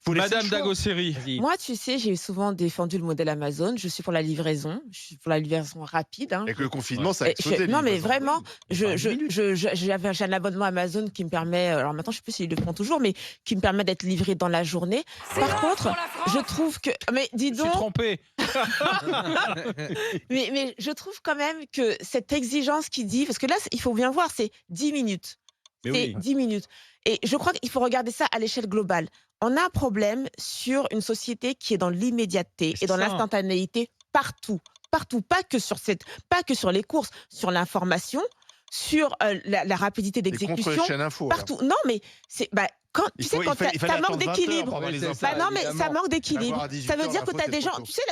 Faut laisser Madame le choix. Dagosseri. Vas-y. Moi, tu sais, j'ai souvent défendu le modèle Amazon. Je suis pour la livraison. Je suis pour la livraison rapide. Avec le confinement, ça a Et explosé. non, mais livraison. vraiment, Enfin, 10 minutes. j'ai un abonnement Amazon qui me permet, alors maintenant, je sais plus s'ils le font toujours, mais qui me permet d'être livré dans la journée. Par contre, je trouve que, mais dis Je suis donc, trompé. mais je trouve quand même que cette exigence qui dit, parce que là, il faut bien voir, c'est 10 minutes. Mais C'est oui. 10 minutes. Et je crois qu'il faut regarder ça à l'échelle globale. On a un problème sur une société qui est dans l'immédiateté C'est et dans ça. l'instantanéité partout. Partout. Pas que sur les courses, sur l'information, sur la rapidité Et contre les d'exécution. chaînes info. là. Partout. Non, mais c'est. Quand, tu sais, quand il fallait ça manque attendre 20 heures d'équilibre. pour avoir les Ouais, c'est infos. Bah non, mais ça évidemment. manque d'équilibre. D'avoir à 18 Ça veut heures, dire que l'info, tu as c'est des trop gens. tôt. Tu sais,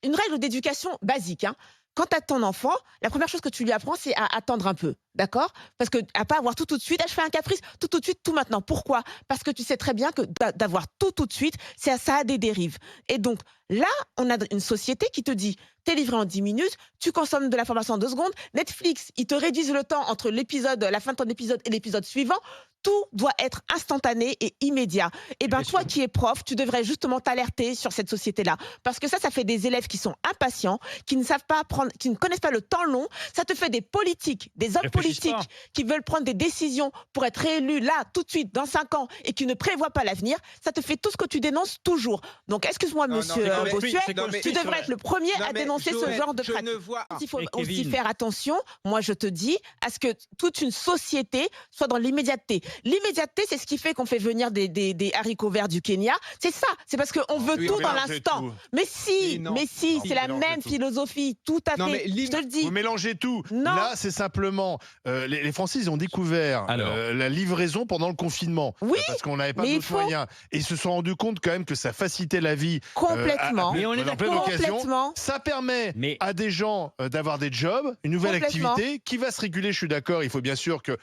une règle d'éducation basique. Hein. Quand tu as ton enfant, la première chose que tu lui apprends, c'est à attendre un peu. D'accord? Parce que à pas avoir tout de suite, ah, je fais un caprice, tout de suite, tout maintenant. Pourquoi? Parce que tu sais très bien que d'avoir tout de suite, ça a des dérives. Et donc, là, on a une société qui te dit, t'es livré en 10 minutes, tu consommes de l'information en 2 secondes. Netflix, ils te réduisent le temps entre la fin de ton épisode et l'épisode suivant. Tout doit être instantané et immédiat. Et ben, toi qui es prof, tu devrais justement t'alerter sur cette société-là. Parce que ça fait des élèves qui sont impatients, qui ne savent pas prendre, qui ne connaissent pas le temps long. Ça te fait des politiques, des hommes Réfléchissent politiques pas. qui veulent prendre des décisions pour être réélus là, tout de suite, dans 5 ans, et qui ne prévoient pas l'avenir. Ça te fait tout ce que tu dénonces toujours. Donc, excuse-moi, Non, non, monsieur c'est comme- Bossuet, c'est comme- tu devrais être le premier Non, à mais dénoncer ce Joël, genre de je pratique. ne vois. Il faut Et aussi Kevin. faire attention, moi je te dis, à ce que toute une société soit dans l'immédiateté. L'immédiateté, c'est ce qui fait qu'on fait venir des haricots verts du Kenya. C'est ça, c'est parce qu'on veut Oui, tout vous dans mélangez l'instant. tout. Mais si, non. mais si, Non, c'est vous la mélangez même tout. philosophie, tout à Non, fait. mais Je te le dis. Vous mélangez tout. Non. Là, c'est simplement les Français, ils ont découvert Alors. la livraison pendant le confinement. Oui, Parce qu'on n'avait pas mais il d'autres faut- moyens. Et ils se sont rendus compte quand même que ça facilitait la vie. Complètement. Mais on est en pleine d'accord. occasion. Complètement. Ça permet Mais- à des gens d'avoir des jobs, une nouvelle Complètement. activité qui va se réguler. Je suis d'accord. Il faut bien sûr que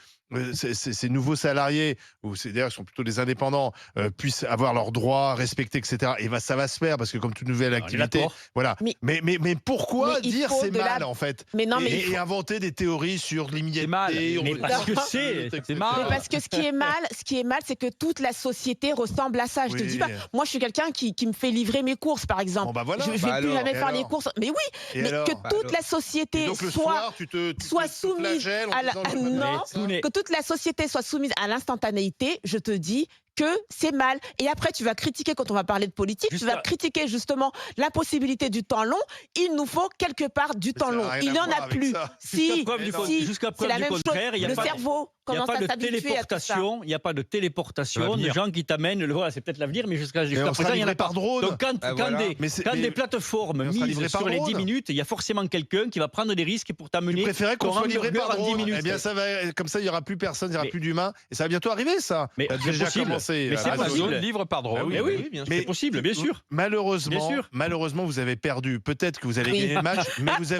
ces nouveaux salariés, ou d'ailleurs, sont plutôt des indépendants, puissent avoir leurs droits respectés, etc. Et ça va se faire parce que comme toute nouvelle On est activité, d'accord. voilà. Mais- Mais pourquoi Mais il dire faut c'est de la- mal en fait Mais non, mais il et, faut- et inventer des théories sur l'immédiateté. mal. on Mais veut- parce que etc. c'est mal. Mais parce que ce qui est mal, c'est que toute la société ressemble à ça. Je te Oui. dis pas. Moi, je suis quelqu'un qui me fait livrer mes courses, par exemple. Bon, bah voilà. Je vais Bah plus alors, jamais et faire les alors courses. Mais oui, Et mais alors que Bah toute alors. la Et société donc le soit soir, tu te soumise flagelles en à la- disant, je vais pas non. faire ça. Tout n'est- que toute la société soit soumise à l'instantanéité, je te dis que c'est mal. Et après, tu vas critiquer, quand on va parler de politique, Juste tu vas à- critiquer justement l'impossibilité du temps long. Il nous faut quelque part du temps ça a long. rien Il à n'y en voir a avec plus. ça. Jusqu'à Si, preuve du con- si, jusqu'à c'est preuve la du même chose. contraire, il y a Le pas de- cerveau Il n'y a commence pas à de s'habituer à tout ça. téléportation, il n'y a pas de téléportation de L'avenir. gens qui t'amènent. Voilà, c'est peut-être l'avenir, mais jusqu'à Et on présent, sera il y en livré a pas. par drone. Donc, quand, Ah, quand voilà. des, Mais c'est- quand mais- des plateformes mais on sera livré misent par sur les 10 drone. minutes, il y a forcément quelqu'un qui va prendre des risques pour Tu t'amener préférais qu'on ton soit livré hamburger par en 10 drone. minutes. Eh bien, ça va, comme ça, il n'y aura plus personne, il n'y aura Mais- plus d'humains. Et ça va bientôt arriver, ça. Mais Ça a c'est déjà possible. commencé. Mais c'est Amazon. possible. Amazon livre par drone. Ah oui, Mais oui, bien sûr. c'est possible, bien sûr. Malheureusement, Bien sûr. malheureusement, vous avez perdu. Peut-être que vous allez Oui. gagner le match, mais vous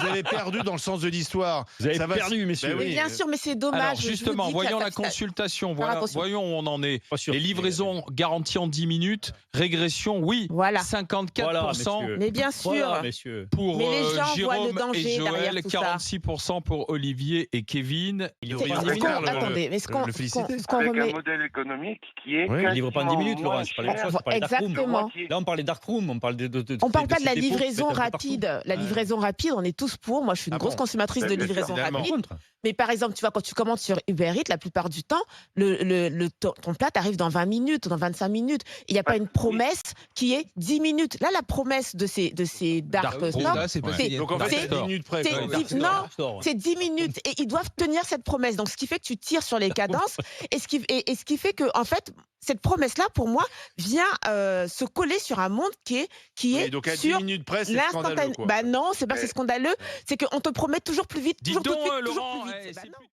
avez perdu dans le sens de l'histoire. Vous avez Ça va- perdu, messieurs. Ben Mais oui. bien sûr, mais c'est dommage. Alors je vous justement, dis que voyons la ça- consultation. Voilà, attention. voyons où on en est. Pas sûr. Les livraisons garanties en 10 minutes. Régression, oui. Voilà. 54% Voilà, messieurs. Mais bien sûr. Voilà, messieurs. pour Mais les gens voient le Jérôme danger et derrière Joël, tout ça. 46% pour Olivier et Kevin. Il C'est- livre pas en on 10 minutes. préfère le- Attendez, mais ce qu'on le féliciter. ce qu'on Avec remet. un modèle économique qui est Oui. Il livre pas en 10 minutes, quasiment Laurent. C'est pas la même moins chose. C'est pas les dark rooms. Exactement. Là, on parle des dark rooms. On parle On parle pas de la ces dépôts livraison qui se mettent un peu partout. rapide. La livraison rapide, on est tous pour. Moi, je suis une Ah grosse bon consommatrice de Bien sûr, livraison évidemment. rapide. Contre. Mais par exemple, tu vois, quand tu commandes sur Uber Eats, la plupart du temps, ton plat t'arrive dans 20 minutes, dans 25 minutes. Il n'y a pas une promesse qui est 10 minutes. Là, la promesse de ces dark Dark stores, room, Là, c'est pas c'est- fini. Donc en fait, C'est- c'est 10 minutes près. c'est- quoi. c'est- non, c'est 10 minutes et ils doivent tenir cette promesse. Donc, ce qui fait que tu tires sur les cadences et ce qui fait que, en fait, cette promesse-là, pour moi, vient se coller sur un monde qui Oui, est donc à 10 sur minutes près, c'est l'instantané. scandaleux. Quoi. Bah non, c'est pas que c'est scandaleux. C'est qu'on te promet toujours plus vite, Dis toujours tout donc, de suite, toujours Laurent, plus vite. eh, Bah c'est non. plutôt-